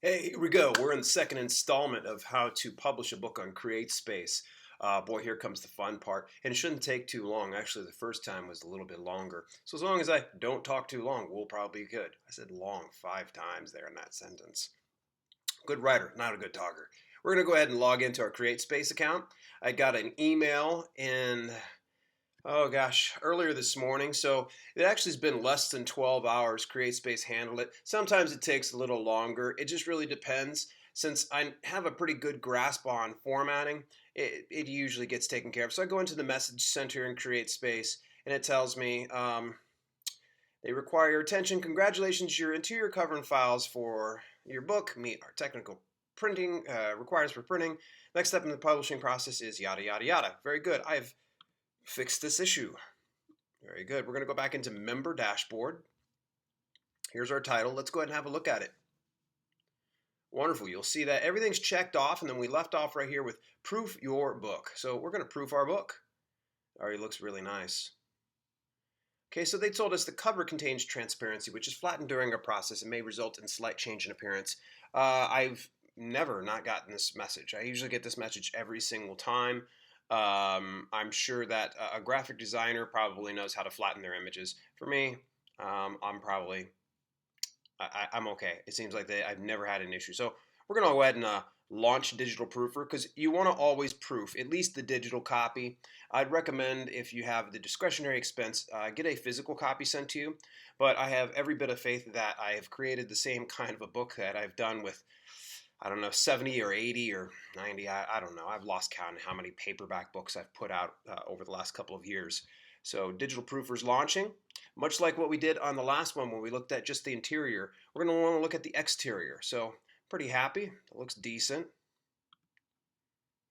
Hey, here we go. We're in the second installment of how to publish a book on CreateSpace. Boy, here comes the fun part. And it shouldn't take too long. Actually, the first time was a little bit longer. So as long as I don't talk too long, we'll probably be good. I said long 5 times there in that sentence. Good writer, not a good talker. We're going to go ahead and log into our CreateSpace account. I got an email in earlier this morning. So it actually has been less than 12 hours. CreateSpace handled it. Sometimes it takes a little longer. It just really depends. Since I have a pretty good grasp on formatting, it usually gets taken care of. So I go into the message center in CreateSpace, and it tells me they require your attention. Congratulations, your interior cover and files for your book meet our technical printing requirements for printing. Next step in the publishing process is yada, yada, yada. Very good. I've fixed this issue. Very good. We're going to go back into Member Dashboard. Here's our title. Let's go ahead and have a look at it. Wonderful. You'll see that everything's checked off, and then we left off right here with Proof Your Book. So we're going to proof our book. Already looks really nice. Okay, so they told us the cover contains transparency, which is flattened during a process and may result in slight change in appearance. I've never not gotten this message. I usually get this message every single time. I'm sure that a graphic designer probably knows how to flatten their images. For me, I'm okay. It seems like I've never had an issue. So we're going to go ahead and launch Digital Proofer because you want to always proof, at least the digital copy. I'd recommend if you have the discretionary expense, get a physical copy sent to you. But I have every bit of faith that I have created the same kind of a book that I've done with, I don't know, 70 or 80 or 90. I don't know. I've lost count of how many paperback books I've put out over the last couple of years. So Digital Proofer's launching. Much like what we did on the last one when we looked at just the interior, we're going to want to look at the exterior. So pretty happy. It looks decent.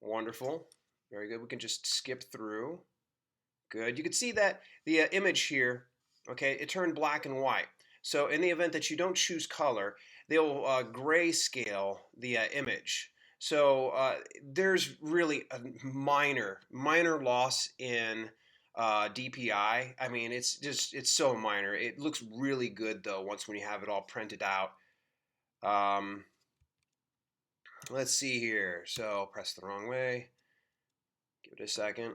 Wonderful. Very good. We can just skip through. Good. You can see that the image here, okay, it turned black and white. So in the event that you don't choose color, they'll grayscale the image. So there's really a minor loss in DPI. I mean, it's so minor. It looks really good though once when you have it all printed out. Let's see here. So press the wrong way. Give it a second.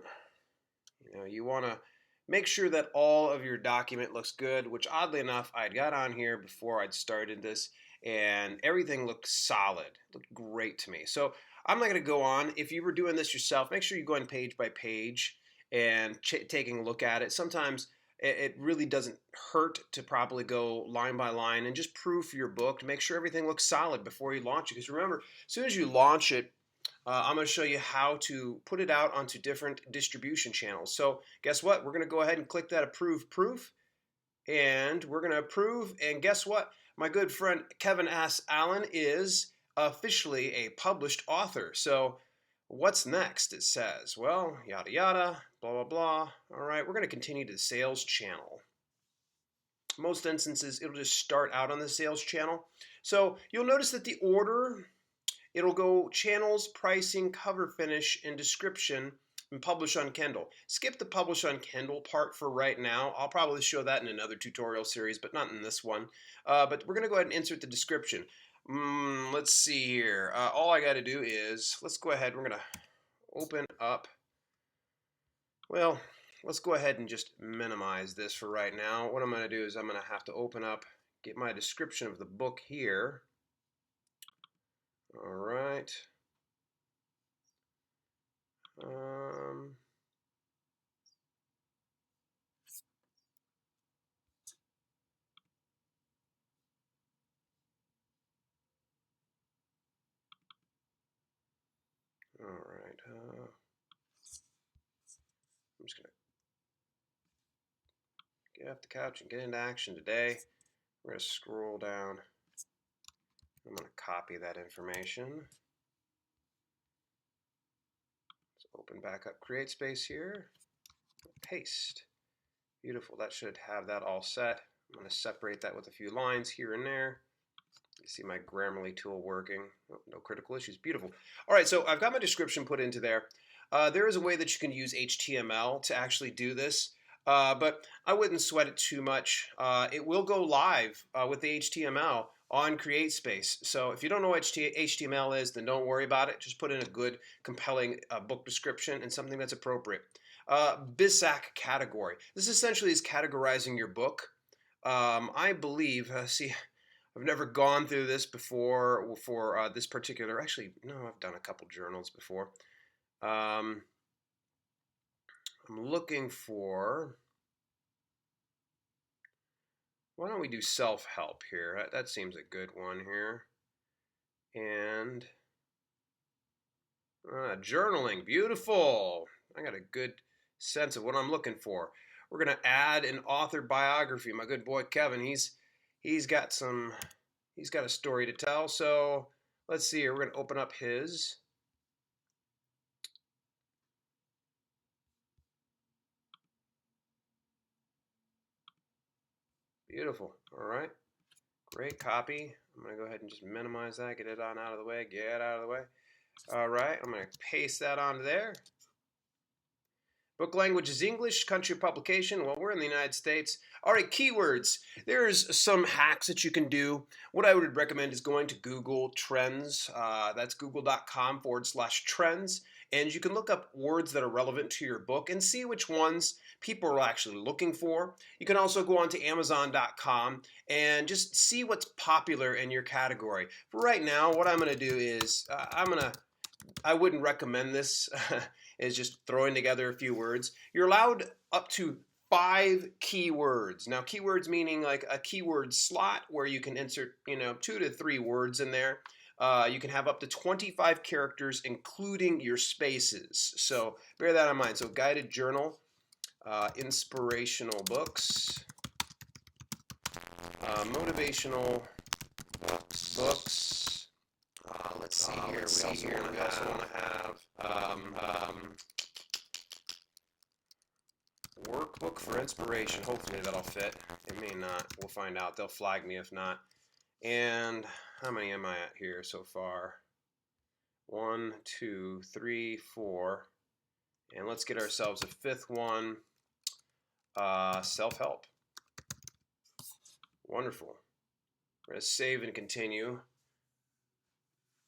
You want to make sure that all of your document looks good, which oddly enough, I'd got on here before I'd started this, and everything looked solid. It looked great to me. So I'm not going to go on. If you were doing this yourself, make sure you go in page by page and taking a look at it. Sometimes it really doesn't hurt to probably go line by line and just proof your book to make sure everything looks solid before you launch it. Because remember, as soon as you launch it, I'm going to show you how to put it out onto different distribution channels. So guess what? We're going to go ahead and click that Approve Proof. And we're going to approve. And guess what? My good friend Kevin S. Allen is officially a published author. So what's next? It says, well, yada, yada, blah, blah, blah. All right, we're going to continue to the sales channel. Most instances, it'll just start out on the sales channel. So you'll notice that the order, it'll go channels, pricing, cover finish, and description, and publish on Kindle. Skip the publish on Kindle part for right now. I'll probably show that in another tutorial series, but not in this one. But we're going to go ahead and insert the description. Let's see here. All I got to do is, let's go ahead. We're going to open up. Well, let's go ahead and just minimize this for right now. What I'm going to do is I'm going to have to open up, get my description of the book here. All right. All right. I'm just going to get off the couch and get into action today. We're going to scroll down. I'm going to copy that information. Let's open back up CreateSpace here. Paste. Beautiful. That should have that all set. I'm going to separate that with a few lines here and there. You see my Grammarly tool working. Oh, no critical issues. Beautiful. All right, so I've got my description put into there. There is a way that you can use HTML to actually do this, but I wouldn't sweat it too much. It will go live with the HTML on CreateSpace. So if you don't know what HTML is, then don't worry about it. Just put in a good, compelling book description and something that's appropriate. BizSac category. This essentially is categorizing your book. I believe, see, I've never gone through this before for this particular, actually, no, I've done a couple journals before. I'm looking for, why don't we do self-help here? That seems a good one here. And journaling, beautiful. I got a good sense of what I'm looking for. We're going to add an author biography. My good boy Kevin, he's got a story to tell. So let's see here. We're going to open up his. Beautiful. All right. Great copy. I'm going to go ahead and just minimize that, get it on out of the way, get it out of the way. All right. I'm going to paste that onto there. Book language is English, country of publication. Well, we're in the United States. All right, keywords. There's some hacks that you can do. What I would recommend is going to Google Trends. That's google.com/trends. And you can look up words that are relevant to your book and see which ones people are actually looking for. You can also go on to Amazon.com and just see what's popular in your category. For right now, what I'm going to do is I wouldn't recommend this, is just throwing together a few words. You're allowed up to 5 keywords. Now, keywords meaning like a keyword slot where you can insert, 2 to 3 words in there. You can have up to 25 characters, including your spaces. So bear that in mind. So guided journal, inspirational books, motivational books. Let's see here. We also want to have workbook for inspiration. Hopefully that'll fit. It may not. We'll find out. They'll flag me if not. And how many am I at here so far? 1, 2, 3, 4. And let's get ourselves a 5th one. Self-help. Wonderful. We're going to save and continue.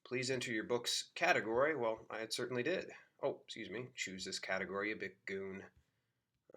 Please enter your book's category. Well, I certainly did. Oh, excuse me. Choose this category, you big goon.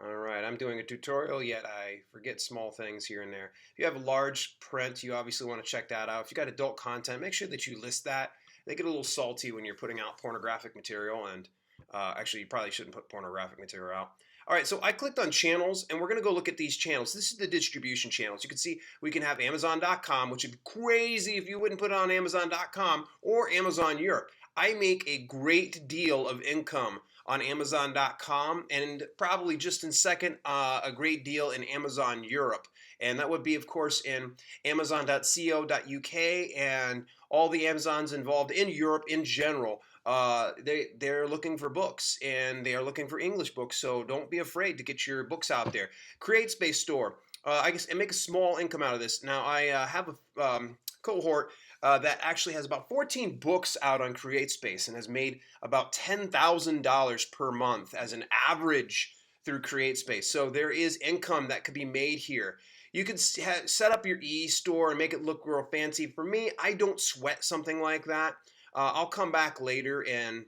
All right, I'm doing a tutorial, yet I forget small things here and there. If you have a large print, you obviously want to check that out. If you got adult content, make sure that you list that. They get a little salty when you're putting out pornographic material, and actually, you probably shouldn't put pornographic material out. All right, so I clicked on channels, and we're going to go look at these channels. This is the distribution channels. You can see we can have Amazon.com, which would be crazy if you wouldn't put it on Amazon.com or Amazon Europe. I make a great deal of income on Amazon.com, and probably just in second, a great deal in Amazon Europe. And that would be, of course, in Amazon.co.uk and all the Amazons involved in Europe in general. They're looking for books, and they are looking for English books, so don't be afraid to get your books out there. CreateSpace store. I guess and make a small income out of this. Now, I have a cohort that actually has about 14 books out on CreateSpace and has made about $10,000 per month as an average through CreateSpace. So there is income that could be made here. You can set up your e-store and make it look real fancy. For me, I don't sweat something like that. I'll come back later and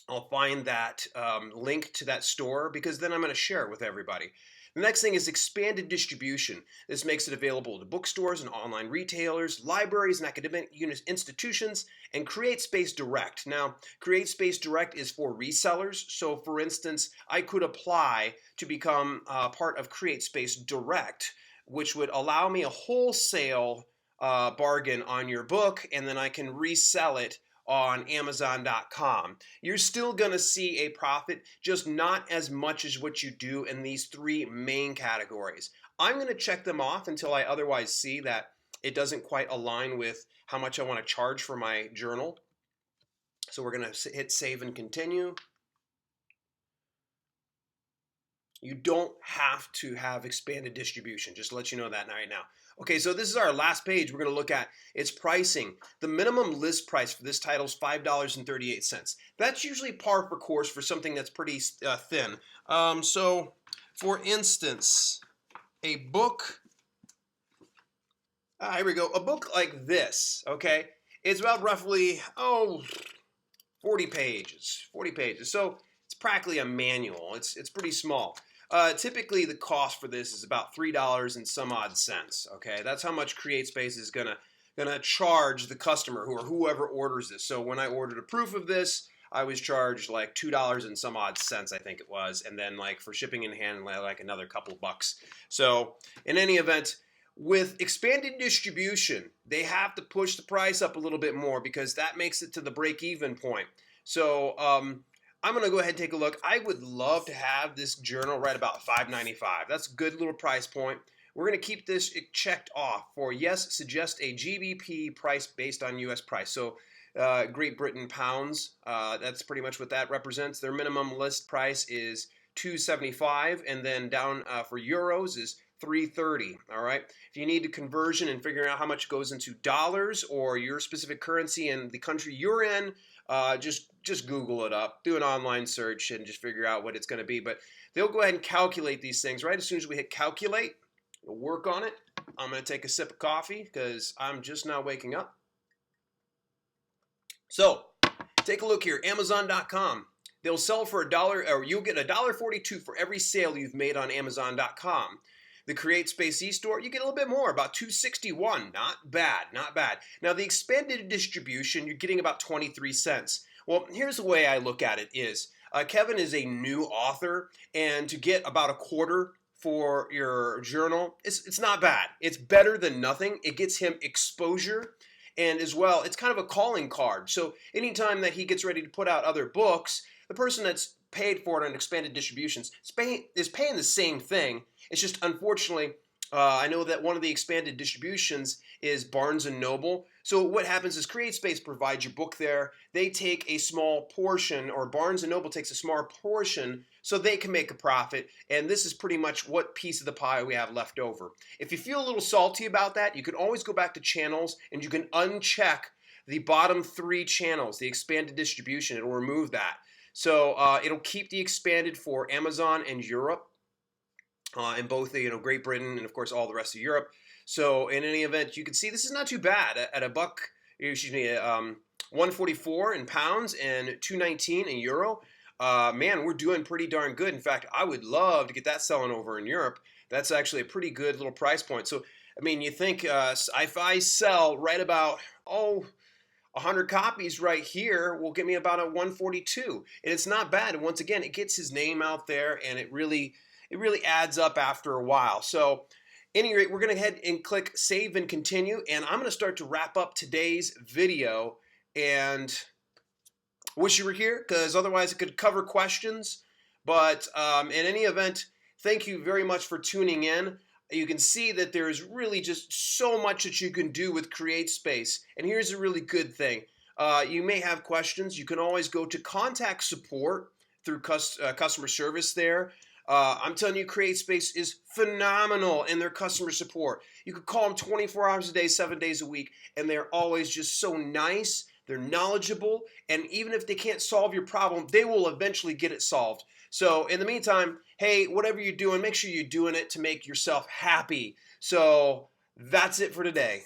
I'll find that link to that store, because then I'm going to share it with everybody. The next thing is expanded distribution. This makes it available to bookstores and online retailers, libraries and academic institutions, and CreateSpace Direct. Now, CreateSpace Direct is for resellers. So, for instance, I could apply to become part of CreateSpace Direct, which would allow me a wholesale bargain on your book, and then I can resell it on Amazon.com. You're still going to see a profit, just not as much as what you do in these 3 main categories. I'm going to check them off until I otherwise see that it doesn't quite align with how much I want to charge for my journal. So we're going to hit save and continue. You don't have to have expanded distribution, just to let you know that right now. Okay, so this is our last page we're going to look at. It's pricing. The minimum list price for this title is $5.38. That's usually par for course for something that's pretty thin. So, for instance, a book Here we go. A book like this, okay, it's about roughly, 40 pages. 40 pages. So it's practically a manual. It's pretty small. Typically, the cost for this is about $3 and some odd cents. Okay, that's how much CreateSpace is gonna charge the customer or whoever orders this. So when I ordered a proof of this, I was charged like $2 and some odd cents, I think it was, and then like for shipping in hand, like another couple bucks. So in any event, with expanded distribution, they have to push the price up a little bit more because that makes it to the break-even point. So I'm going to go ahead and take a look. I would love to have this journal right about $5.95. That's a good little price point. We're going to keep this checked off for yes, suggest a GBP price based on US price. So Great Britain pounds, that's pretty much what that represents. Their minimum list price is $2.75, and then down for euros is $3.30. All right. If you need a conversion and figuring out how much goes into dollars or your specific currency in the country you're in, just Google it up, do an online search, and just figure out what it's going to be. But they'll go ahead and calculate these things right as soon as we hit calculate. We'll work on it. I'm going to take a sip of coffee because I'm just now waking up. So take a look here, Amazon.com. They'll sell for $1, or you'll get $1.42 for every sale you've made on Amazon.com. The CreateSpace e-store, you get a little bit more, about $2.61. Not bad, not bad. Now, the expanded distribution, you're getting about 23 cents. Well, here's the way I look at it is, Kevin is a new author, and to get about a quarter for your journal, it's not bad. It's better than nothing. It gets him exposure, and as well, it's kind of a calling card. So anytime that he gets ready to put out other books, the person that's paid for it on expanded distributions is paying the same thing. It's just, unfortunately, I know that one of the expanded distributions is Barnes & Noble. So what happens is CreateSpace provides your book there. They take a small portion, or Barnes & Noble takes a small portion so they can make a profit. And this is pretty much what piece of the pie we have left over. If you feel a little salty about that, you can always go back to channels and you can uncheck the bottom 3 channels, the expanded distribution. It'll remove that. So it'll keep the expanded for Amazon and Europe, in both Great Britain and of course all the rest of Europe. So in any event, you can see this is not too bad at $1.44 in pounds and $2.19 in euro. Man, we're doing pretty darn good. In fact, I would love to get that selling over in Europe. That's actually a pretty good little price point. So I mean, you think if I sell right about 100 copies right here will get me about a 142, and it's not bad. And once again, it gets his name out there, and it really adds up after a while. So, at any rate, we're going to head and click Save and Continue, and I'm going to start to wrap up today's video. And wish you were here, because otherwise it could cover questions. But in any event, thank you very much for tuning in. You can see that there's really just so much that you can do with CreateSpace. And here's a really good thing. You may have questions. You can always go to contact support through customer service there. I'm telling you, CreateSpace is phenomenal in their customer support. You could call them 24 hours a day, 7 days a week, and they're always just so nice. They're knowledgeable, and even if they can't solve your problem, they will eventually get it solved. So in the meantime, hey, whatever you're doing, make sure you're doing it to make yourself happy. So that's it for today.